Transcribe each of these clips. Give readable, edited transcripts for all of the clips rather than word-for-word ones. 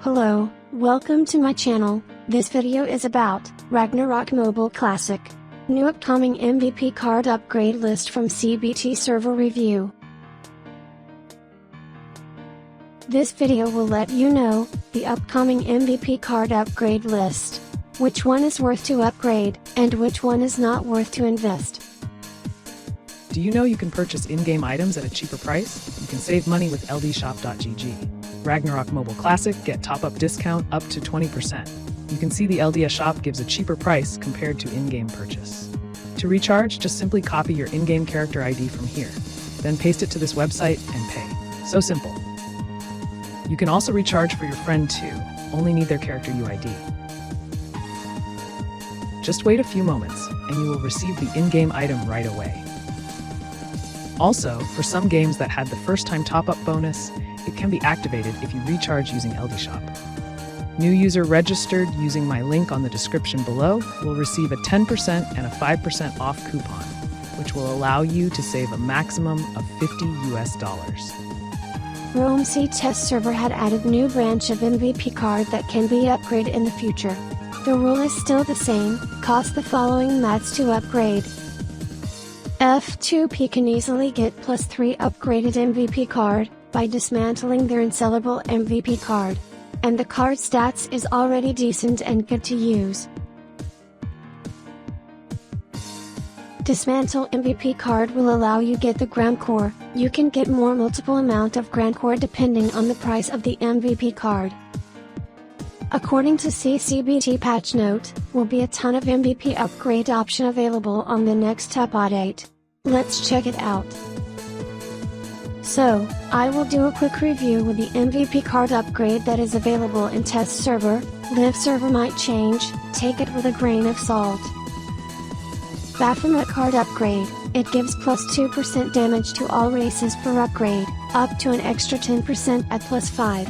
Hello, welcome to my channel. This video is about Ragnarok Mobile Classic. New upcoming MVP card upgrade list from CBT Server Review. This video will let you know the upcoming MVP card upgrade list. Which one is worth to upgrade, and which one is not worth to invest. Do you know you can purchase in-game items at a cheaper price? You can save money with LDshop.gg. Ragnarok Mobile Classic, get top-up discount up to 20%. You can see the LDShop gives a cheaper price compared to in-game purchase. To recharge, just simply copy your in-game character ID from here. Then paste it to this website and pay. So simple. You can also recharge for your friend too, only need their character UID. Just wait a few moments, and you will receive the in-game item right away. Also, for some games that had the first-time top-up bonus, it can be activated if you recharge using LDshop. New user registered using my link on the description below will receive a 10% and a 5% off coupon, which will allow you to save a maximum of $50 US. ROM test server had added new branch of MVP card that can be upgraded in the future. The rule is still the same, cost the following mats to upgrade. F2P can easily get +3 upgraded MVP card by dismantling their unsellable MVP card. And the card stats is already decent and good to use. Dismantle MVP card will allow you get the Grand Core. You can get more multiple amount of Grand Core depending on the price of the MVP card. According to CBT patch note, will be a ton of MVP upgrade option available on the next update. Let's check it out. So, I will do a quick review with the MVP card upgrade that is available in test server. Live server might change, take it with a grain of salt. Baphomet card upgrade, it gives +2% damage to all races per upgrade, up to an extra 10% at +5.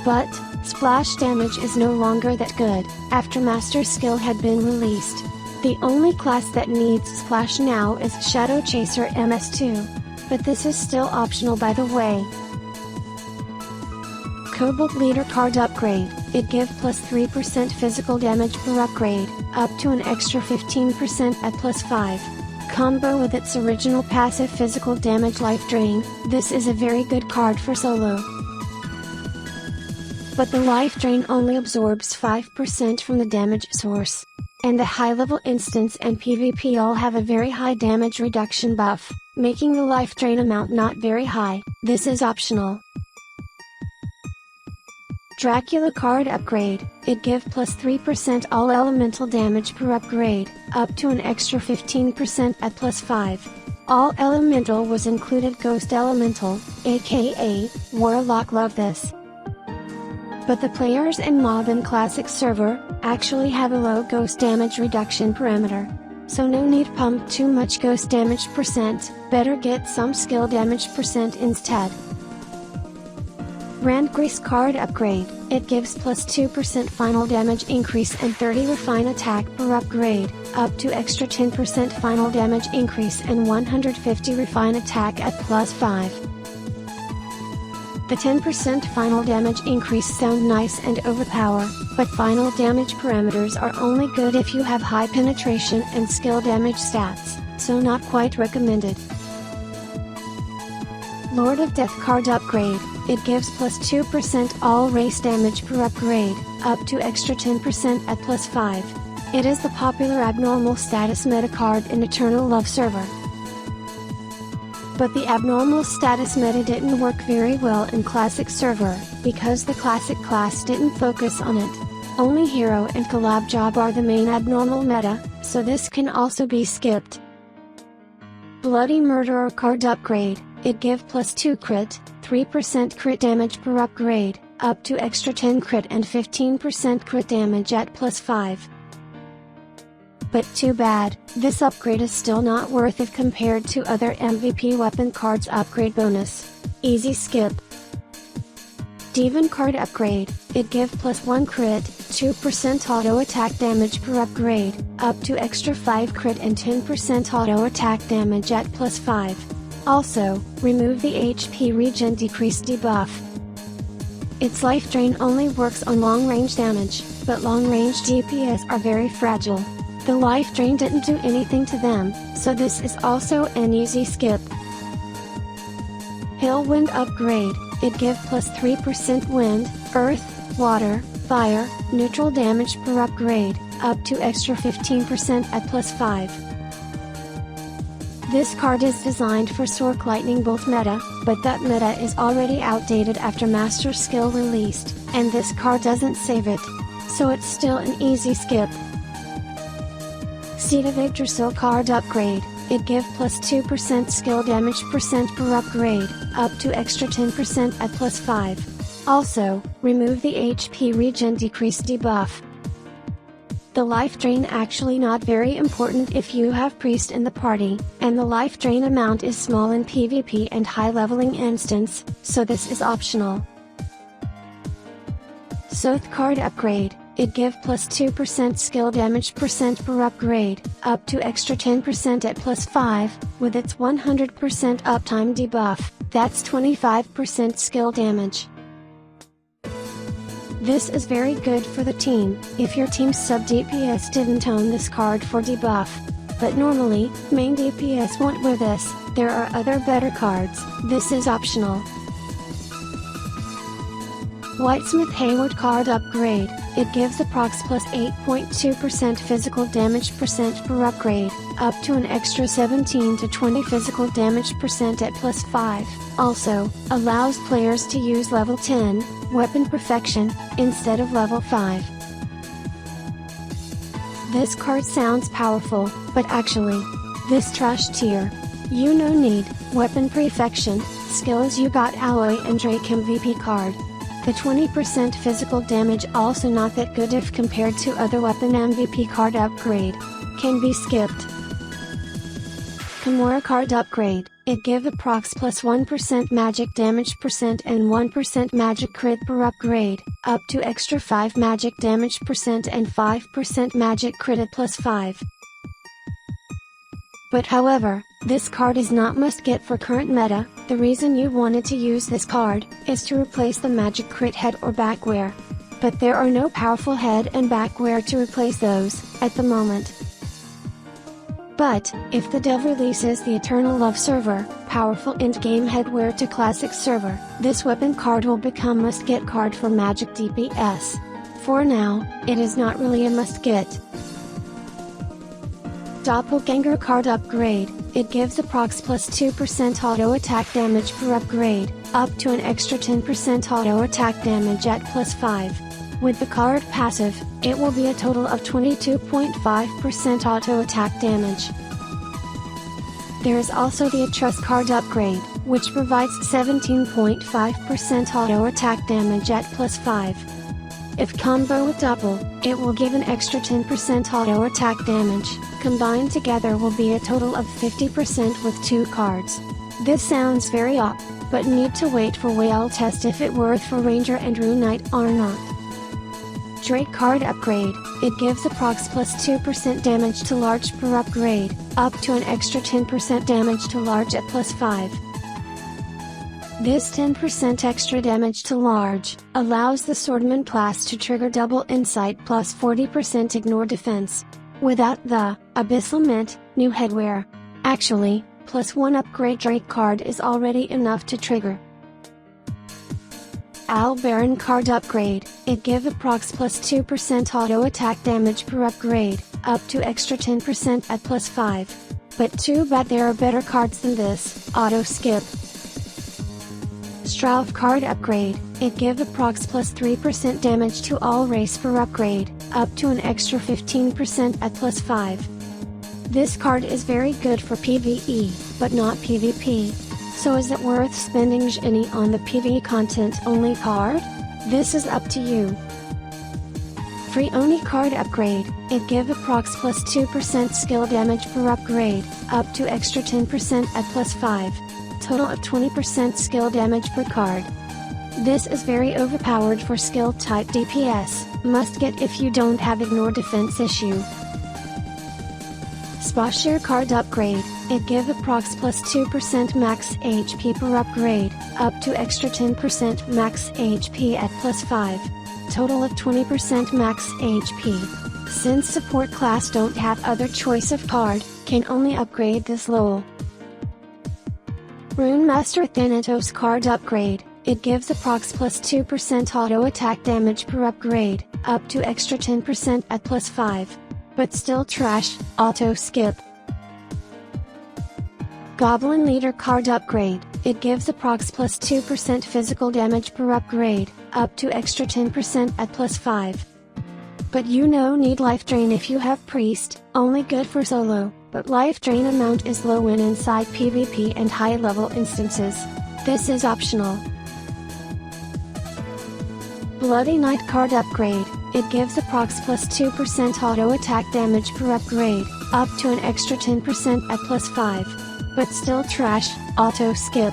But, splash damage is no longer that good, after Master Skill had been released. The only class that needs splash now is Shadow Chaser MS2. But this is still optional by the way. Cobalt Leader card upgrade, it gives +3% physical damage per upgrade, up to an extra 15% at +5. Combo with its original passive physical damage life drain, this is a very good card for solo. But the life drain only absorbs 5% from the damage source. And the high-level instance and PvP all have a very high damage reduction buff, making the life drain amount not very high. This is optional. Dracula card upgrade, it gives +3% all elemental damage per upgrade, up to an extra 15% at +5. All elemental was included Ghost Elemental, aka Warlock, love this. But the players in Mob and Classic server actually have a low ghost damage reduction parameter. So no need pump too much ghost damage percent, better get some skill damage percent instead. Randgrace card upgrade, it gives +2% final damage increase and 30 refine attack per upgrade, up to extra 10% final damage increase and 150 refine attack at +5. The 10% final damage increase sound nice and overpower, but final damage parameters are only good if you have high penetration and skill damage stats, so not quite recommended. Lord of Death card upgrade, it gives +2% all race damage per upgrade, up to extra 10% at +5. It is the popular abnormal status meta card in Eternal Love server. But the abnormal status meta didn't work very well in Classic server, because the Classic class didn't focus on it. Only Hero and Collab Job are the main abnormal meta, so this can also be skipped. Bloody Murderer card upgrade, it gives +2 crit, 3% crit damage per upgrade, up to extra 10 crit and 15% crit damage at +5. But too bad, this upgrade is still not worth it compared to other MVP weapon cards upgrade bonus. Easy skip. Demon card upgrade, it gives +1 crit, 2% auto attack damage per upgrade, up to extra 5 crit and 10% auto attack damage at +5. Also, remove the HP regen decrease debuff. Its life drain only works on long-range damage, but long-range DPS are very fragile. The life drain didn't do anything to them, so this is also an easy skip. Hill Wind Upgrade. It gives plus 3% wind, earth, water, fire, neutral damage per upgrade, up to extra 15% at plus 5. This card is designed for Sork Lightning Bolt meta, but that meta is already outdated after Master Skill released, and this card doesn't save it. So it's still an easy skip. Seed of Yggdrasil card upgrade. It gives plus 2% skill damage percent per upgrade, up to extra 10% at plus 5. Also, remove the HP regen decrease debuff. The life drain actually not very important if you have priest in the party, and the life drain amount is small in PvP and high leveling instance, so this is optional. Soth card upgrade. It gives plus 2% skill damage percent per upgrade, up to extra 10% at plus 5, with its 100% uptime debuff, that's 25% skill damage. This is very good for the team, if your team's sub DPS didn't own this card for debuff. But normally, main DPS won't with this, there are other better cards, this is optional. Whitesmith Hayward card upgrade. It gives approx plus 8.2% physical damage percent per upgrade, up to an extra 17 to 20 physical damage percent at plus 5. Also, allows players to use level 10, weapon perfection, instead of level 5. This card sounds powerful, but actually, this trash tier. You no need, weapon perfection, skills you got Alloy and Drake MVP card. The 20% physical damage also not that good if compared to other weapon MVP card upgrade. Can be skipped. Kimura card upgrade. It give approx plus 1% magic damage percent and 1% magic crit per upgrade, up to extra 5 magic damage percent and 5% magic crit at plus 5. But however, this card is not must get for current meta. The reason you wanted to use this card is to replace the magic crit head or backwear. But there are no powerful head and backwear to replace those, at the moment. But, if the dev releases the Eternal Love server, powerful endgame headwear to classic server, this weapon card will become must get card for magic DPS. For now, it is not really a must get. Doppelganger card upgrade. It gives approx plus 2% auto attack damage per upgrade, up to an extra 10% auto attack damage at plus 5. With the card passive, it will be a total of 22.5% auto attack damage. There is also the Trust card upgrade, which provides 17.5% auto attack damage at plus 5. If combo with double, it will give an extra 10% auto attack damage. Combined together will be a total of 50% with 2 cards. This sounds very op, but need to wait for whale test if it worth for Ranger and Rune Knight or not. Drake card upgrade. It gives approx plus 2% damage to large per upgrade, up to an extra 10% damage to large at plus 5. This 10% extra damage to large allows the Swordman class to trigger double insight plus 40% ignore defense. Without the Abyssal Mint, new headwear. Actually, plus 1 upgrade Drake card is already enough to trigger. Al Baron card upgrade. It give approx plus 2% auto attack damage per upgrade, up to extra 10% at plus 5. But too bad there are better cards than this, auto skip. Strauf card upgrade. It give approx plus 3% damage to all race per upgrade, up to an extra 15% at plus 5. This card is very good for PvE, but not PvP. So is it worth spending Genie on the PvE content only card? This is up to you. Free Oni card upgrade. It give approx plus 2% skill damage per upgrade, up to extra 10% at plus 5. Total of 20% skill damage per card. This is very overpowered for skill type DPS, must get if you don't have ignore defense issue. Spashare card upgrade. It give approx plus 2% max HP per upgrade, up to extra 10% max HP at plus 5. Total of 20% max HP. Since support class don't have other choice of card, can only upgrade this LOL. Rune Master Thanatos card upgrade. It gives approx plus 2% auto attack damage per upgrade, up to extra 10% at plus 5. But still trash, auto skip. Goblin Leader card upgrade. It gives approx plus 2% physical damage per upgrade, up to extra 10% at plus 5. But you need life drain if you have priest, only good for solo, but life drain amount is low when inside PvP and high level instances. This is optional. Bloody Knight card upgrade. It gives approx plus 2% auto attack damage per upgrade, up to an extra 10% at plus 5. But still trash, auto skip.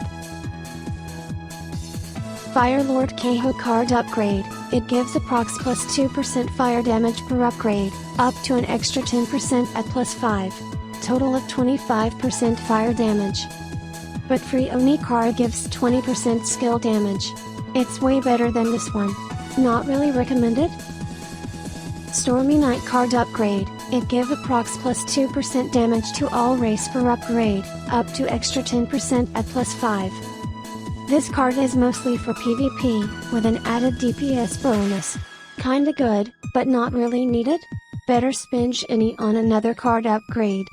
Firelord Keho card upgrade. It gives approx plus 2% fire damage per upgrade, up to an extra 10% at plus 5. Total of 25% fire damage. But free Oni card gives 20% skill damage. It's way better than this one. Not really recommended? Stormy Knight card upgrade. It give approx plus 2% damage to all race per upgrade, up to extra 10% at plus 5. This card is mostly for PvP, with an added DPS bonus. Kinda good, but not really needed? Better spend any on another card upgrade.